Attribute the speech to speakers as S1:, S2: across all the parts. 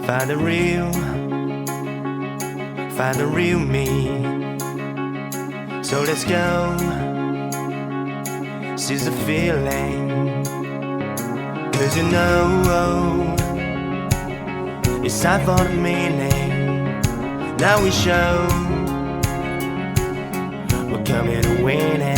S1: Find the real me. So let's go, seize the feeling. 'Cause you know it's time for the meaning. Now we show we're coming to win it.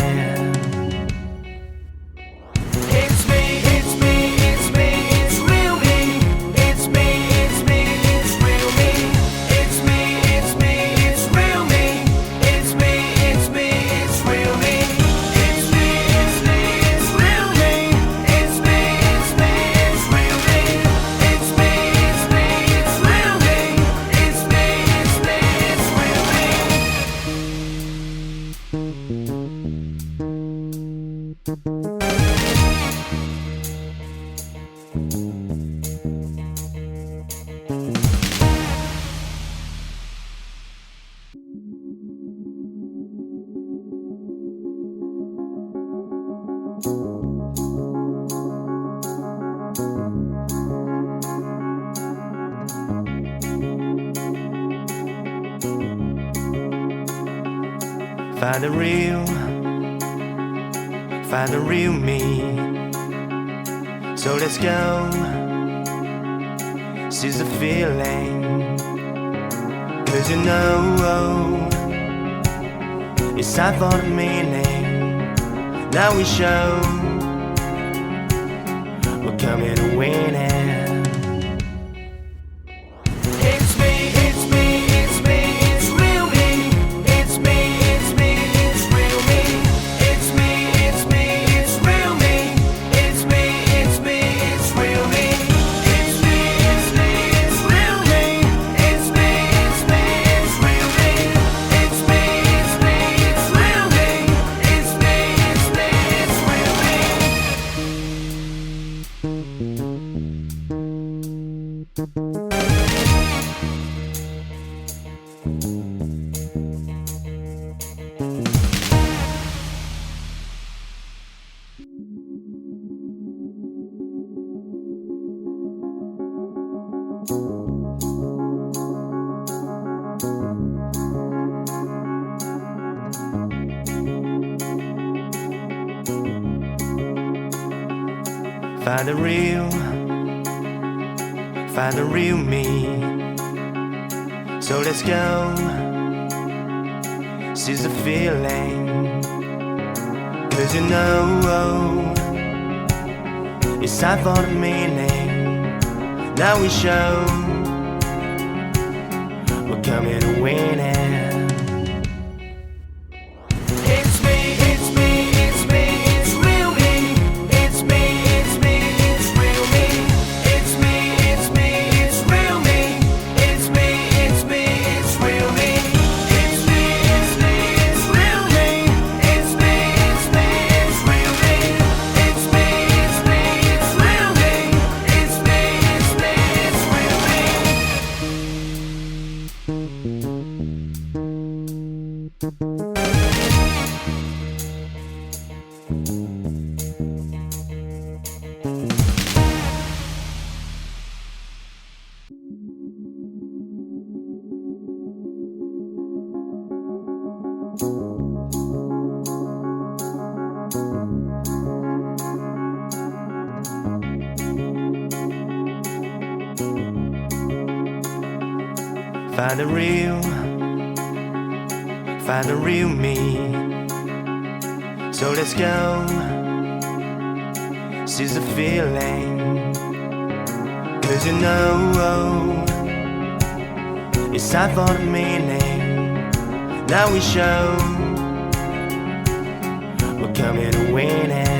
S1: Find the real me. So let's go, seize the feeling. 'Cause you know it's time for the meaning. Now we show we're coming to win it. Find the real me. So let's go, seize the feeling. 'Cause you know it's time for the meaning. Now we show we're coming to win it. Find the real me. So let's go, seize the feeling. 'Cause you know it's time for the meaning. Now we show we're coming to win it.